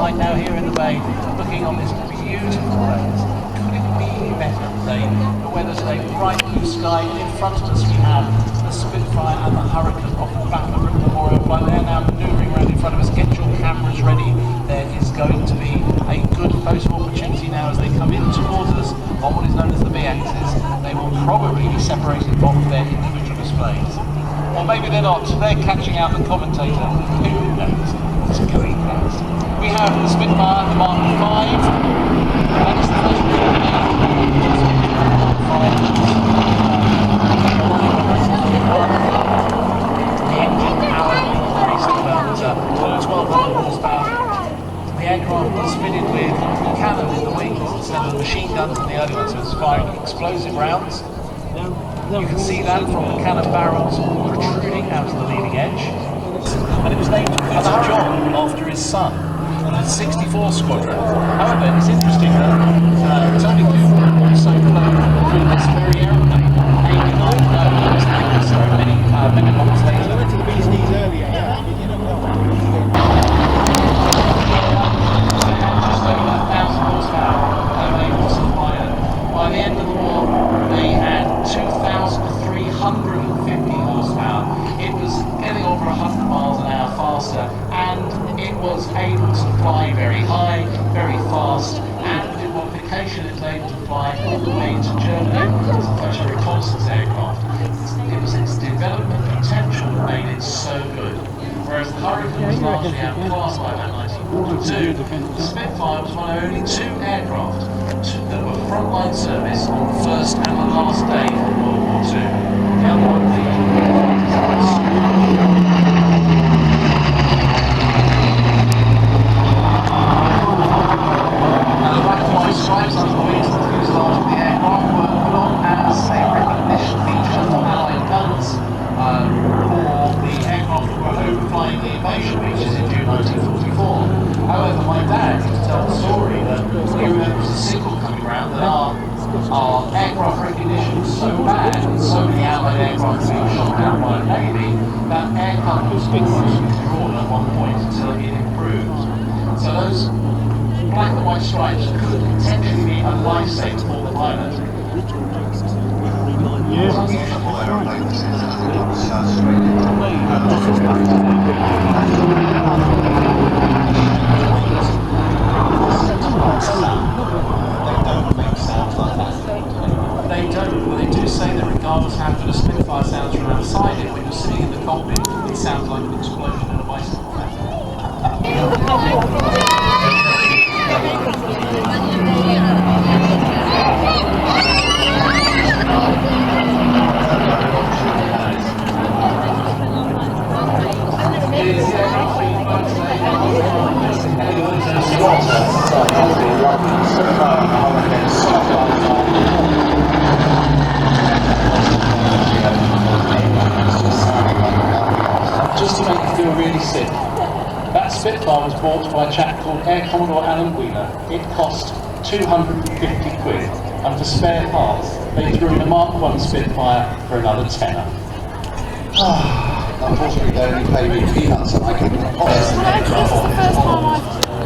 night now here in the bay, looking on this beautiful day. Could it be better today? The weather today, bright blue sky, and in front of us we have the Spitfire and the Hurricane off the back of the Memorial flight. They're now manoeuvring around in front of us. Get your cameras ready. There is going to be a good photo opportunity now as they come in towards us on what is known as the B-axis. They will probably be separated off their individual displays. Or maybe they're not. They're catching out the commentator. Who knows? It's going fast. We have the Spitfire, the Mark V. That is the first the engine power increased about 1200 horsepower. The aircraft was fitted with cannon in the wings instead of machine guns in the early ones, so it's firing explosive rounds. You can see that from the cannon barrels protruding out of the leading edge. And it was named Peter John after his son, the 64 Squadron. However, it's interesting that Tony Cooper also flew through this very aeroplane. He did not know it was named so many months later. I went to the bee's knees earlier. Just over 1,000 horsepower able to supply it. By the end of the war, they had 2,350 horsepower. It was getting over 100 miles an hour faster, and it was able to fly very high, very fast, and with modification it was able to fly all the way to Germany as a first reconnaissance aircraft. It was its development potential that made it so good. Whereas the Hurricane was largely outclassed by about 1942, the Spitfire was one of only two aircraft that were frontline service on the first and the last day of World War II. The other one, and the black and white stripes under the wings of the fuselage of the aircraft were put on as a recognition feature for Allied guns for the aircraft that were overflying the invasion beaches in June 1944. However, my dad used to tell the story that he remembers a signal coming round that our aircraft recognition was so bad and so many Allied aircraft being shot down by the Navy that aircraft was almost withdrawn at one point until it improved. So those black and white stripes could potentially be a lifesaver for the pilot. They don't, but they do say that regardless how good a Spitfire sounds from outside it, when you're sitting in the cockpit, it sounds like an explosion in a bicycle factory. Just to make you feel really sick, that Spitfire was bought by a chap called Air Commodore Alan Wheeler. It cost 250 quid, and for spare parts, they threw in a Mark I Spitfire for another tenner. Unfortunately, they only pay me peanuts and I can This is the first time I've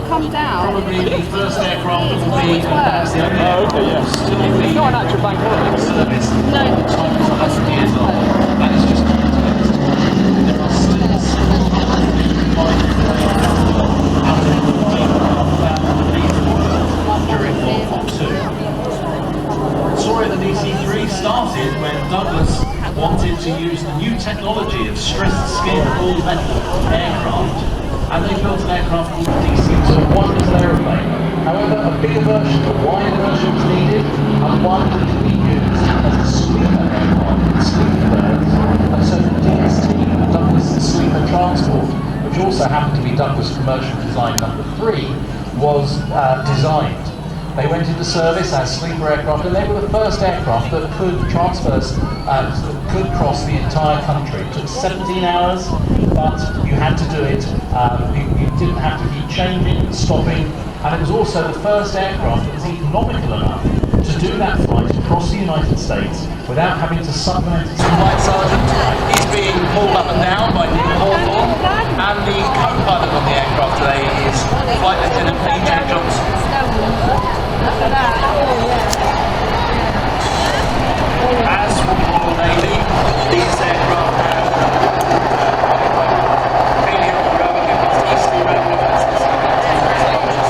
come down. Probably the first aircraft that will be that's the only okay, yes. still be It's not an actual bank holiday. service. No, Time is 100 years old. That is just there are still during World War II. The story of the DC-3 started when Douglas wanted to use the new technology of stressed skin all metal aircraft, and they built an aircraft called the DC-2. One was an aeroplane. However, a bigger version, a wider version was needed, and one that could be used as a sleeper aircraft with sleeper birds. And so the DST, Douglas Sleeper Transport, which also happened to be Douglas Commercial Design Number 3, was designed. They went into service as sleeper aircraft, and they were the first aircraft that could could cross the entire country. It took 17 hours, but you had to do it. You didn't have to keep changing, stopping, and it was also the first aircraft that was economical enough to do that flight across the United States without having to supplement it. Flight Sergeant, he's being pulled up and down by Neil Hawthorne. And the co-pilot on the aircraft today is Flight Lieutenant Adrian Johnson. As for the Royal Navy, these aircraft have eastern references,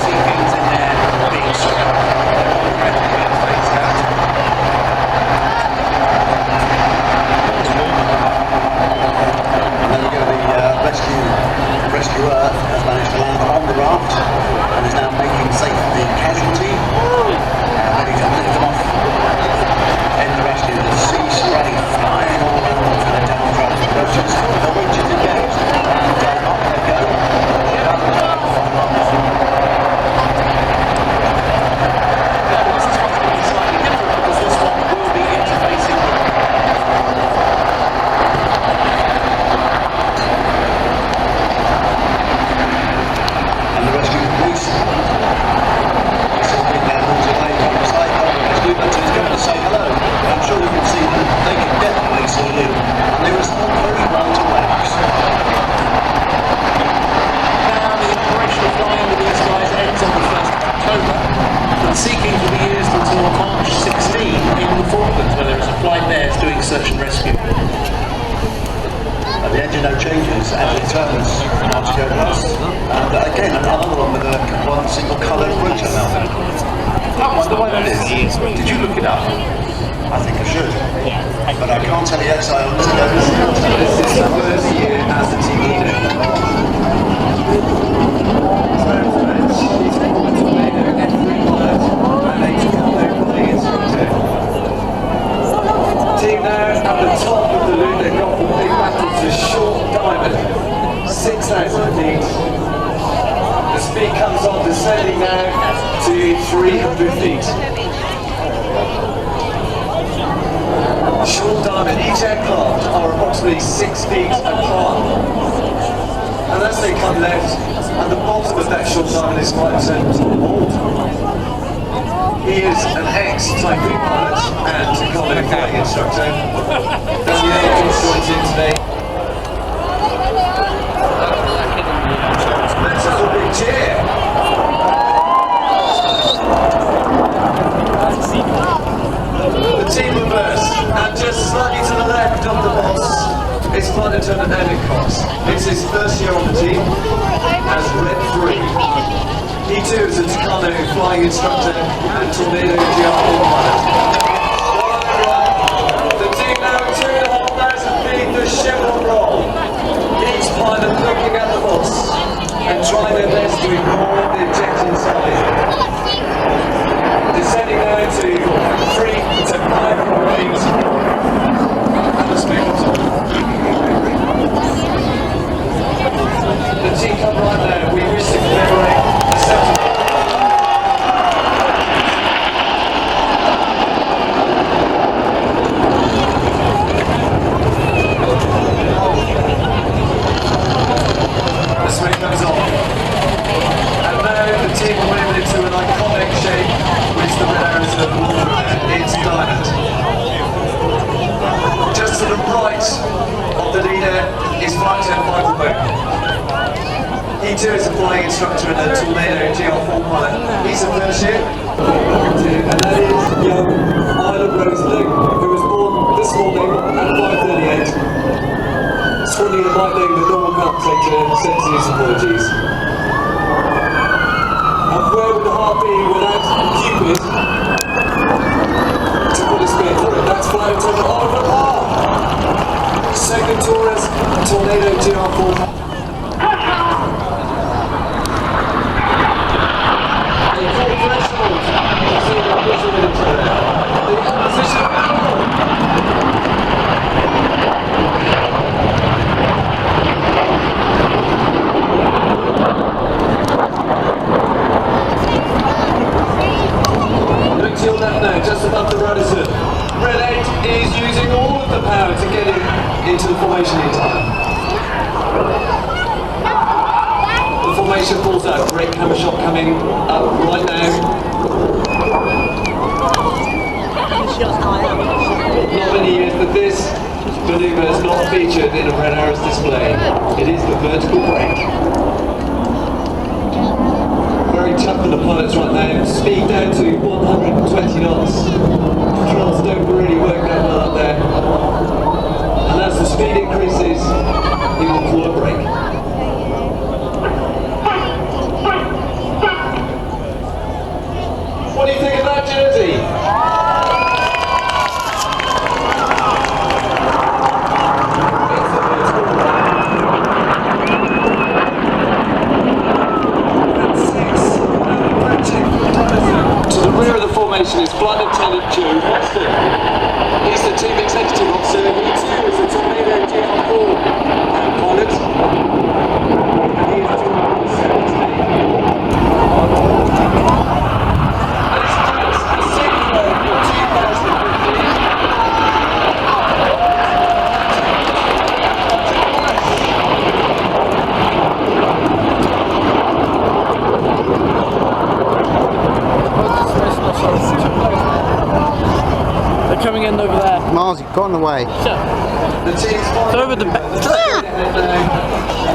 sea kings in there being scrapped. And then we go, the rescuer has managed to land on the raft and is now making safe the casualty, ready to lift them off in the rescue. The sea spray flying all around for the downdraft approaches. The winch is engaged and off they go. This is going to be slightly different because this one will be interfacing with And the rescue police. Something that moves away from the side of the rescue, but he's going to say hello. I'm sure you can see that they can definitely see you. And they respond very well to waves. Now the operational flying with these guys ends on the 1st of October, but the Sea Kings will be used until March 16 in the Falklands, where there is a flight there doing search and rescue. And the engine no changes and it turns once you go across. And again, another one with one single coloured rotor now. I wonder why that is. Did you look it up? I think I should. But I can't tell you yes, I honestly don't. This is the first year as the team leader. Team now at the top of the loop, they've got the big battle to Short Diamond, 6,000 feet. The speed comes on, descending now to 300 feet. Short Diamond, each aircraft are approximately 6 feet apart. And as they come left, at the bottom of that Short Diamond is Flight Lieutenant on board. He is an ex-Typhoon pilot and combat flying instructor. That's the aircraft joins in today. Let's have a big cheer. The team reverse, and just slightly to the left of the boss is Flight Lieutenant Andy Cox. It's his first year on the team as Red 3. He too is a Tucano flying instructor and Tornado GR4 pilot. The team now at 2,500 feet, the chevron roll. Each pilot looking at the boss and trying their best to ignore the ejecting side. Descending now to 3 to 5 feet. And the speed comes on. The team come right now. We wish to commemorate He too is a flying instructor and a Tornado GR4 pilot. He's a first year. And that is young Isla Rose Luke, who was born this morning at 5:38. Squadron leader Mike Luke, the normal commentator, sends his apologies. And where would the heart be without Cupid to put a spear for it? That's Flight Lieutenant Oliver Parr. Second Taurus, Tornado GR4. Just above the horizon. Red 8 is using all of the power to get it into the formation in time. The formation falls out. Great camera shot coming up right now. Not many years, but this Maneuver is not featured in a Red Arrows display. It is the vertical brake. Very tough for the pilots right now. Speed down to 120 knots. Controls don't really work that well up there. And as the speed increases, he will pull a brake. What do you think of that jersey? To the rear of the formation is Flight Lieutenant Joe Watson. He's the Chief Executive Officer. He too is a Tornado GR4 pilot. And he is doing 17. And it's Chris, the Spitfire for 2015. They're coming in over there. Miles, you've got in the way. The team's It's over the back. An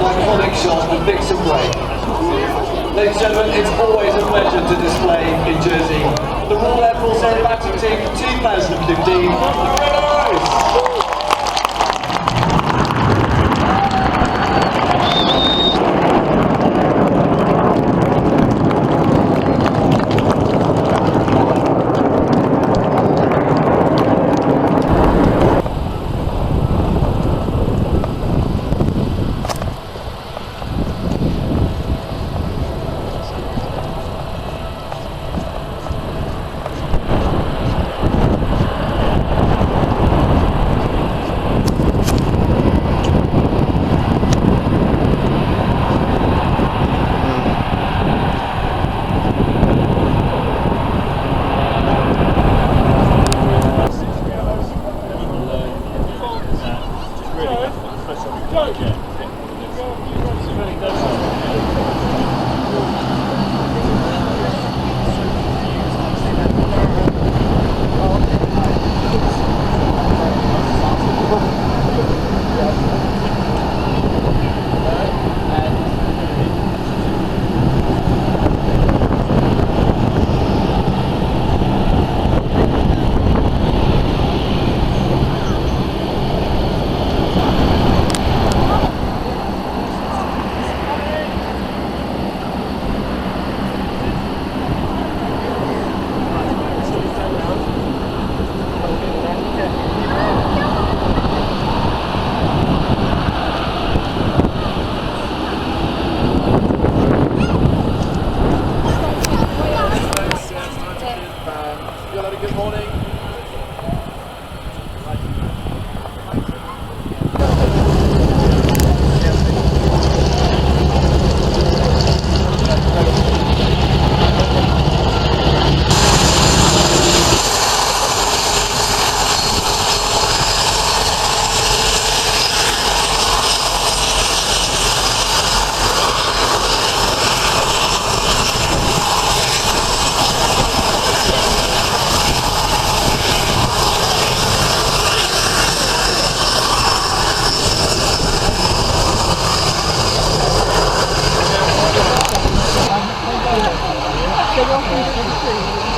iconic shot of Vixen Way. Ladies and gentlemen, it's always a pleasure to display in Jersey the Royal Air Force Aerobatic Team 2015, the Red Arrows. Good morning.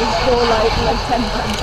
It's more like 10 times.